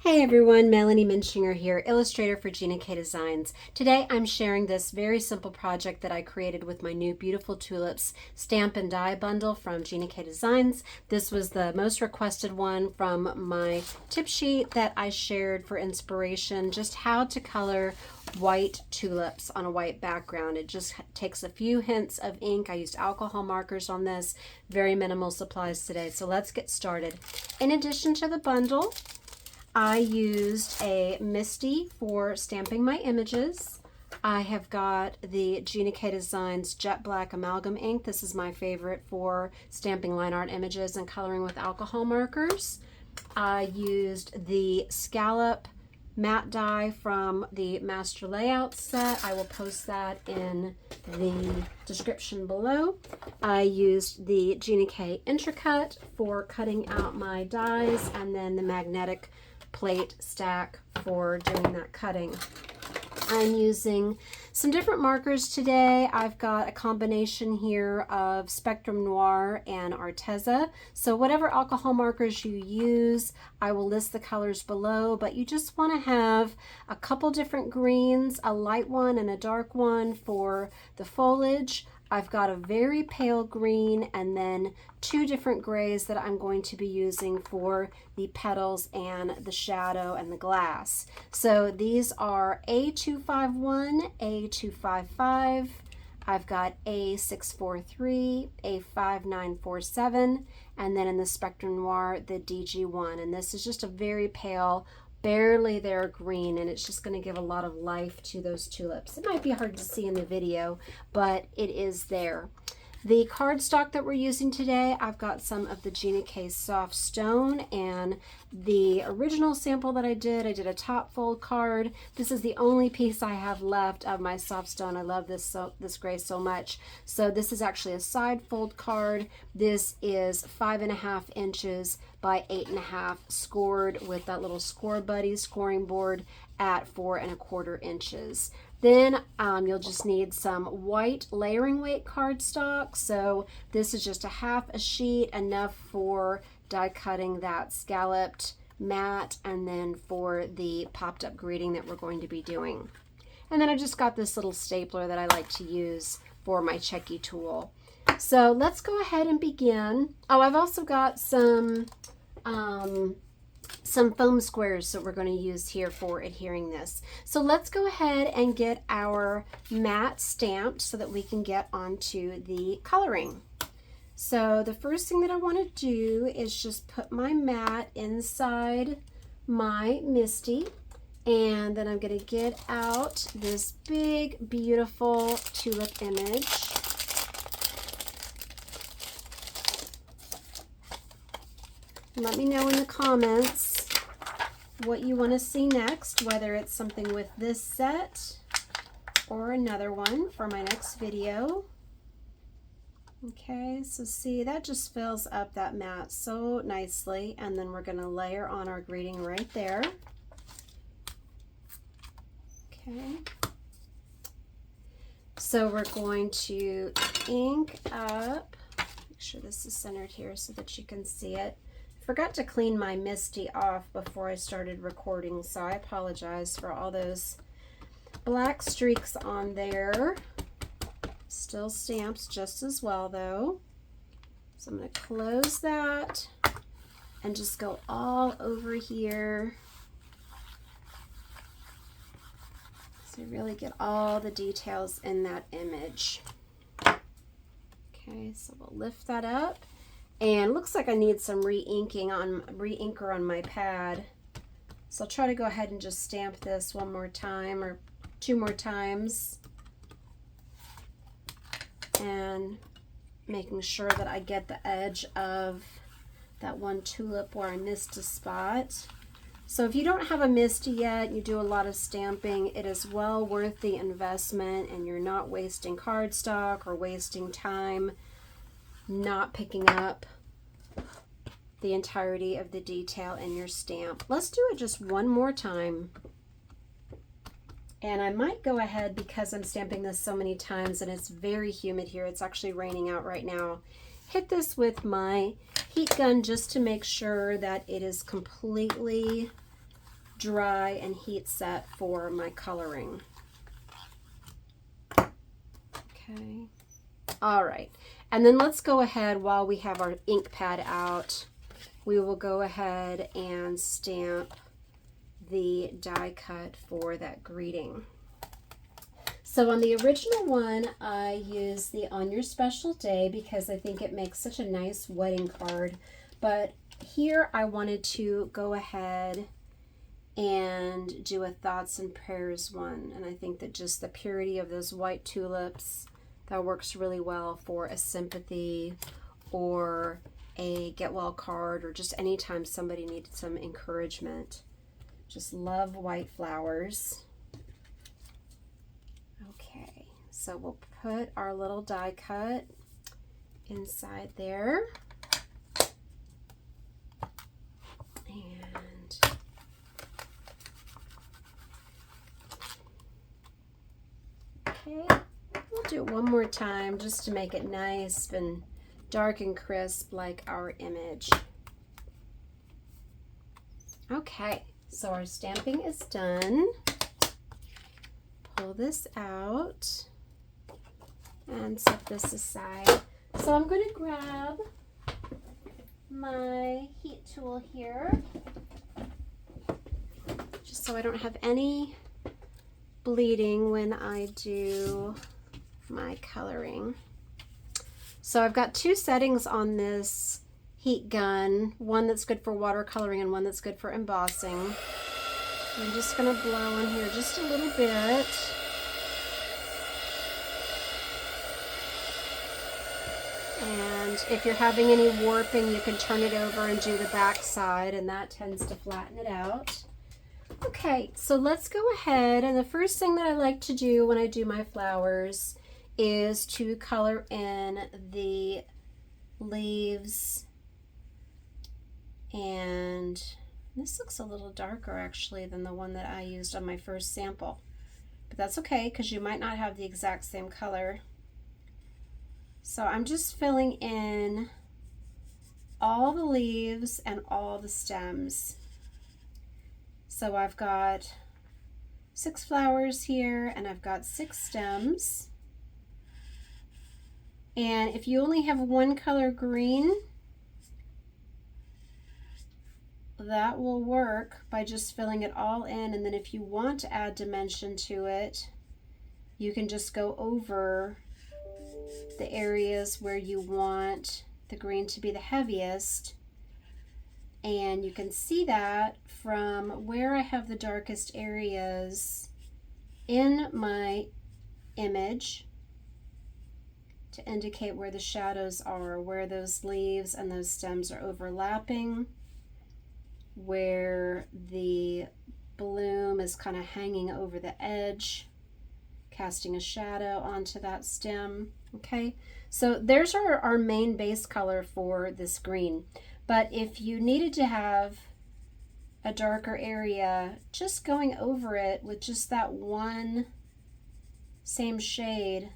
Hey everyone, Melanie Minshinger here, illustrator for Gina K Designs. Today I'm sharing this very simple project that I created with my new Beautiful Tulips stamp and die bundle from Gina K Designs. This was the most requested one from my tip sheet that I shared for inspiration, just how to color white tulips on a white background. It just takes a few hints of ink. I used alcohol markers on this, very minimal supplies today. So let's get started. In addition to the bundle, I used a MISTI for stamping my images. I have got the Gina K Designs Jet Black Amalgam ink. This is my favorite for stamping line art images and coloring with alcohol markers. I used the Scallop matte die from the Master Layout set. I will post that in the description below. I used the Gina K Intra-cut for cutting out my dies, and then the magnetic plate stack for doing that cutting. I'm using some different markers today. I've got a combination here of Spectrum Noir and Arteza. So whatever alcohol markers you use, I will list the colors below, but you just want to have a couple different greens, a light one and a dark one for the foliage. I've got a very pale green and then two different grays that I'm going to be using for the petals and the shadow and the glass. So these are A251, A255, I've got A643, A5947, and then in the Spectrum Noir, the DG1. And this is just a very pale, barely there green, and it's just going to give a lot of life to those tulips. It might be hard to see in the video, but it is there. The cardstock that we're using today, I've got some of the Gina K Soft Stone, and the original sample that I did a top fold card. This is the only piece I have left of my soft stone. I love this gray so much. So this is actually a side fold card. This is 5.5 inches by 8.5, scored with that little Scor-buddy scoring board at 4.25 inches. Then you'll just need some white layering weight cardstock. So this is just a half a sheet, enough for die cutting that scalloped matte and then for the popped up greeting that we're going to be doing. And then I just got this little stapler that I like to use for my checky tool. So let's go ahead and begin. Oh, I've also got some foam squares that we're going to use here for adhering this. So let's go ahead and get our mat stamped so that we can get onto the coloring. So the first thing that I want to do is just put my mat inside my MISTI, and then I'm going to get out this big, beautiful tulip image. Let me know in the comments what you want to see next, whether it's something with this set or another one for my next video. Okay, so see, that just fills up that mat so nicely, and then we're going to layer on our greeting right there. Okay, so we're going to ink up, make sure this is centered here so that you can see it. Forgot to clean my MISTI off before I started recording, so I apologize for all those black streaks on there. Still stamps just as well though. So I'm going to close that and just go all over here. So really get all the details in that image. Okay, so we'll lift that up. And looks like I need some re-inker on my pad. So I'll try to go ahead and just stamp this one more time or two more times. And making sure that I get the edge of that one tulip where I missed a spot. So if you don't have a MISTI yet, you do a lot of stamping, it is well worth the investment, and you're not wasting cardstock or wasting time not picking up the entirety of the detail in your stamp. Let's do it just one more time. And I might go ahead, because I'm stamping this so many times and it's very humid here, it's actually raining out right now, hit this with my heat gun just to make sure that it is completely dry and heat set for my coloring. Okay. All right. And then let's go ahead, while we have our ink pad out, we will go ahead and stamp the die cut for that greeting. So on the original one, I used the On Your Special Day because I think it makes such a nice wedding card. But here I wanted to go ahead and do a Thoughts and Prayers one. And I think that just the purity of those white tulips, that works really well for a sympathy or a get well card, or just anytime somebody needed some encouragement. Just love white flowers. Okay, so we'll put our little die cut inside there. And okay, we'll do it one more time just to make it nice and dark and crisp like our image. Okay, so our stamping is done. Pull this out and set this aside. So I'm going to grab my heat tool here, just so I don't have any bleeding when I do my coloring. So I've got two settings on this heat gun, one that's good for watercoloring and one that's good for embossing. I'm just going to blow in here just a little bit. And if you're having any warping, you can turn it over and do the back side, and that tends to flatten it out. Okay, so let's go ahead, and the first thing that I like to do when I do my flowers is to color in the leaves. And this looks a little darker actually than the one that I used on my first sample, but that's okay because you might not have the exact same color. So I'm just filling in all the leaves and all the stems. So I've got 6 flowers here and I've got 6 stems. And if you only have one color green, that will work by just filling it all in. And then if you want to add dimension to it, you can just go over the areas where you want the green to be the heaviest. And you can see that from where I have the darkest areas in my image to indicate where the shadows are, where those leaves and those stems are overlapping, where the bloom is kind of hanging over the edge, casting a shadow onto that stem. Okay, so there's our main base color for this green. But if you needed to have a darker area, just going over it with just that one same shade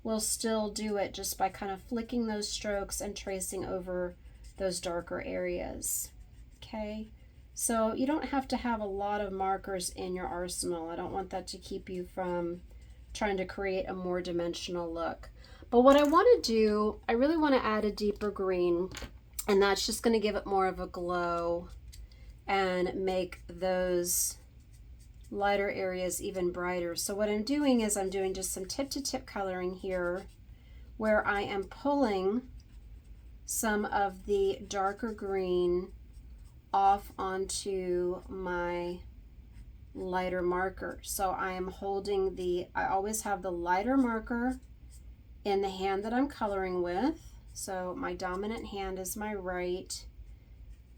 will still do it, just by kind of flicking those strokes and tracing over those darker areas. Okay, so you don't have to have a lot of markers in your arsenal. I don't want that to keep you from trying to create a more dimensional look. But what I want to do, I really want to add a deeper green, and that's just going to give it more of a glow and make those lighter areas even brighter. So what I'm doing is I'm doing just some tip-to-tip coloring here, where I am pulling some of the darker green off onto my lighter marker. So I am holding I always have the lighter marker in the hand that I'm coloring with. So my dominant hand is my right,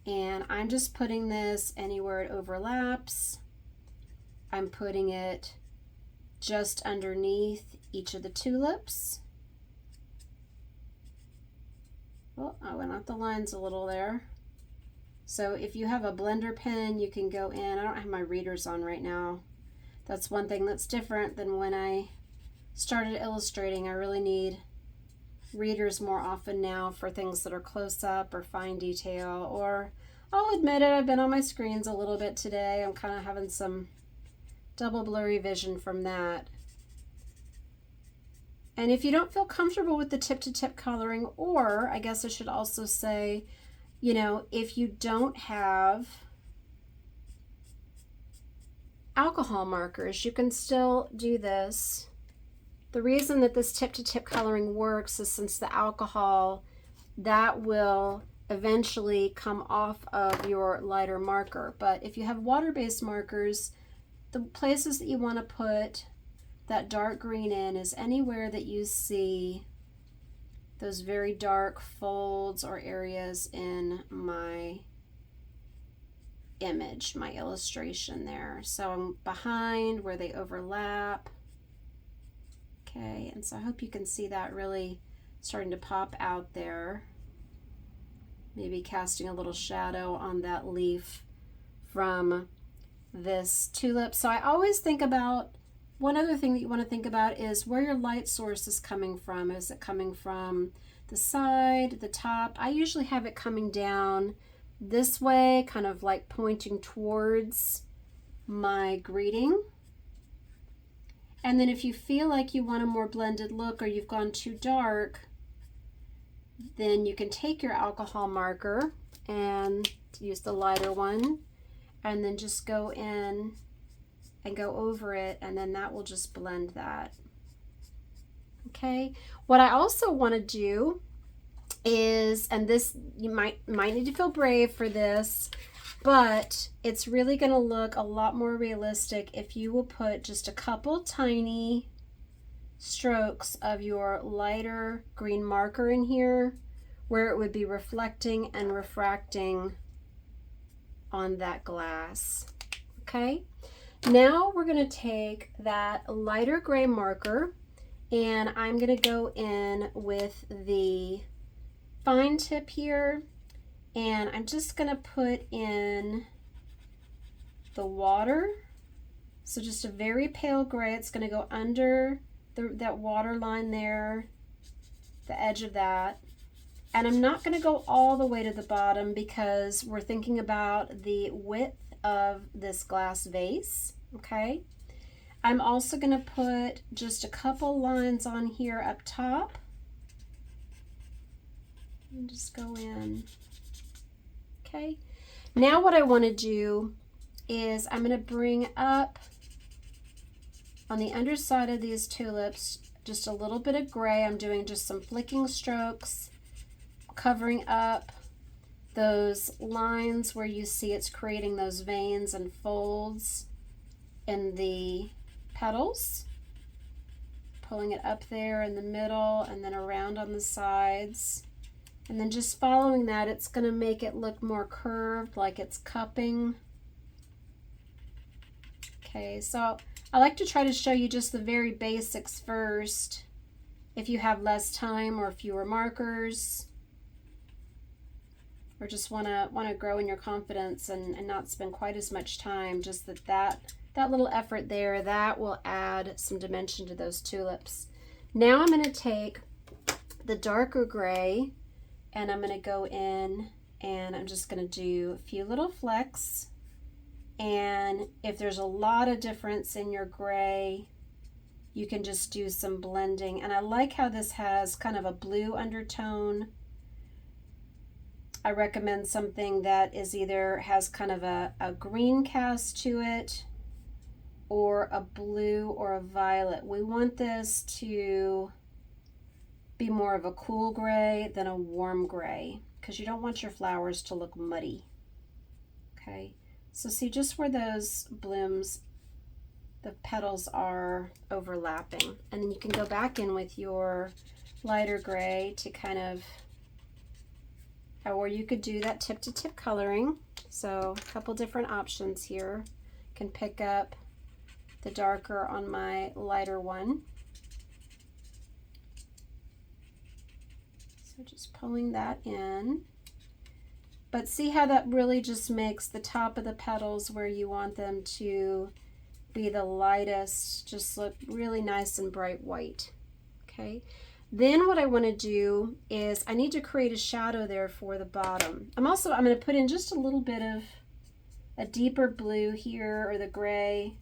and I'm just putting this anywhere it overlaps. I'm putting it just underneath each of the tulips. Oh, I went out the lines a little there. So if you have a blender pen, you can go in. I don't have my readers on right now. That's one thing that's different than when I started illustrating. I really need readers more often now for things that are close up or fine detail, or I'll admit it, I've been on my screens a little bit today. I'm kind of having some double blurry vision from that. And if you don't feel comfortable with the tip-to-tip coloring, or I guess I should also say, you know, if you don't have alcohol markers, you can still do this. The reason that this tip-to-tip coloring works is since the alcohol, that will eventually come off of your lighter marker. But if you have water-based markers, the places that you want to put that dark green in is anywhere that you see those very dark folds or areas in my image, my illustration there. So I'm behind where they overlap. Okay, and so I hope you can see that really starting to pop out there. Maybe casting a little shadow on that leaf from this tulip. So I always think about, one other thing that you want to think about is where your light source is coming from. Is it coming from the side, the top? I usually have it coming down this way, kind of like pointing towards my greeting. And then if you feel like you want a more blended look or you've gone too dark, then you can take your alcohol marker and use the lighter one and then just go in and go over it, and then that will just blend that. Okay, what I also want to do is, and this, you might need to feel brave for this, but it's really going to look a lot more realistic if you will put just a couple tiny strokes of your lighter green marker in here where it would be reflecting and refracting on that glass. Okay, now we're going to take that lighter gray marker and I'm going to go in with the fine tip here, and I'm just going to put in the water. So just a very pale gray. It's going to go under that water line there, the edge of that. And I'm not going to go all the way to the bottom because we're thinking about the width of this glass vase. Okay. I'm also going to put just a couple lines on here up top. And just go in. Okay. Now what I want to do is I'm going to bring up on the underside of these tulips just a little bit of gray. I'm doing just some flicking strokes, covering up those lines where you see it's creating those veins and folds in the petals, pulling it up there in the middle and then around on the sides, and then just following that. It's going to make it look more curved, like it's cupping. Okay, so I like to try to show you just the very basics first if you have less time or fewer markers, or just want to grow in your confidence and not spend quite as much time. Just that little effort there, that will add some dimension to those tulips. Now I'm going to take the darker gray and I'm going to go in and I'm just going to do a few little flecks. And if there's a lot of difference in your gray, you can just do some blending. And I like how this has kind of a blue undertone. I recommend something that is either has kind of a green cast to it or a blue or a violet. We want this to be more of a cool gray than a warm gray because you don't want your flowers to look muddy. Okay, so see just where those blooms, the petals are overlapping, and then you can go back in with your lighter gray to kind of, or you could do that tip-to-tip coloring. So a couple different options here. Can pick up the darker on my lighter one. So just pulling that in. But see how that really just makes the top of the petals where you want them to be the lightest just look really nice and bright white. Okay. Then what I want to do is I need to create a shadow there for the bottom. I'm going to put in just a little bit of a deeper blue here, or the gray,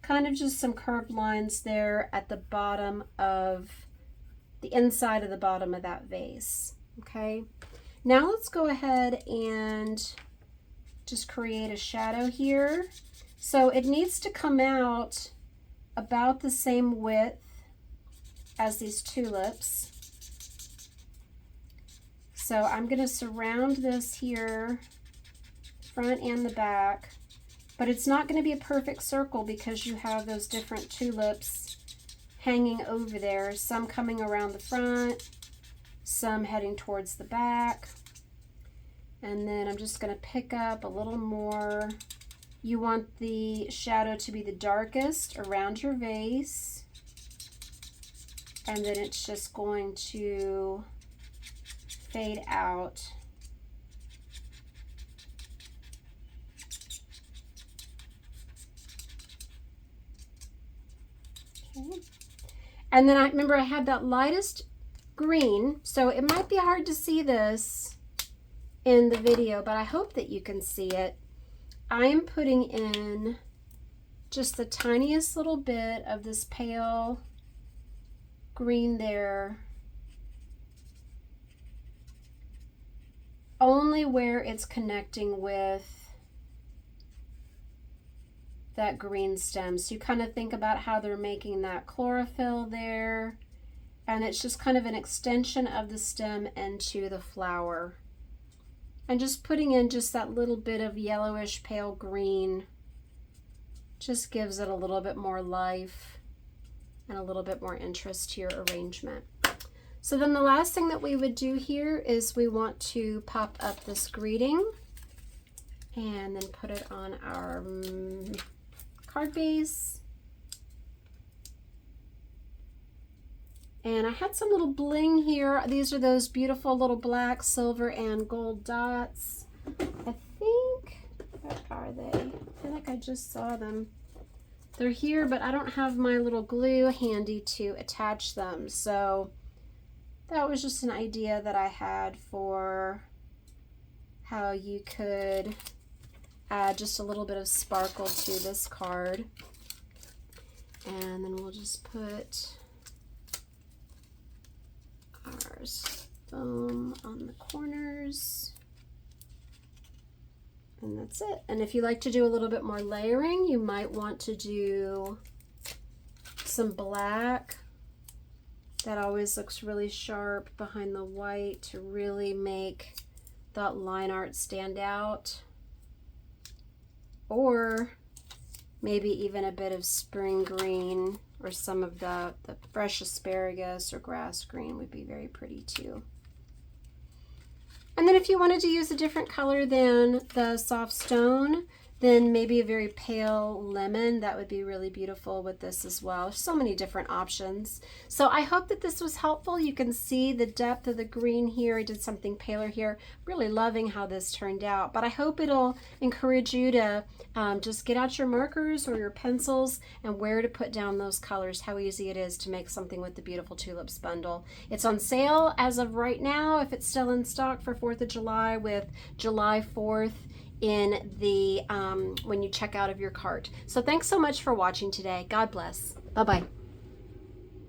kind of just some curved lines there at the bottom of the inside of the bottom of that vase. Okay, now let's go ahead and just create a shadow here. So it needs to come out about the same width as these tulips. So I'm going to surround this here, front and the back, but it's not going to be a perfect circle because you have those different tulips hanging over there, some coming around the front, some heading towards the back. And then I'm just going to pick up a little more. You want the shadow to be the darkest around your vase, and then it's just going to fade out. Okay. And then I remember I had that lightest green, so it might be hard to see this in the video, but I hope that you can see it. I'm putting in just the tiniest little bit of this pale green there, only where it's connecting with that green stem. So you kind of think about how they're making that chlorophyll there, and it's just kind of an extension of the stem into the flower. And just putting in just that little bit of yellowish pale green just gives it a little bit more life and a little bit more interest to your arrangement. So then the last thing that we would do here is we want to pop up this greeting and then put it on our card base. And I had some little bling here. These are those beautiful little black, silver, and gold dots. I think, where are they? I feel like I just saw them. They're here, but I don't have my little glue handy to attach them. So that was just an idea that I had for how you could add just a little bit of sparkle to this card. And then we'll just put our foam on the corners. And that's it. And if you like to do a little bit more layering, you might want to do some black. That always looks really sharp behind the white to really make that line art stand out. Or maybe even a bit of spring green, or some of the fresh asparagus or grass green would be very pretty too. And then if you wanted to use a different color than the soft stone, then maybe a very pale lemon, that would be really beautiful with this as well. So many different options. So I hope that this was helpful. You can see the depth of the green here. I did something paler here. Really loving how this turned out. But I hope it'll encourage you to just get out your markers or your pencils and where to put down those colors, how easy it is to make something with the beautiful Tulips bundle. It's on sale as of right now, if it's still in stock, for 4th of July, with July 4th in the when you check out of your cart. So thanks so much for watching today. God bless. Bye-bye.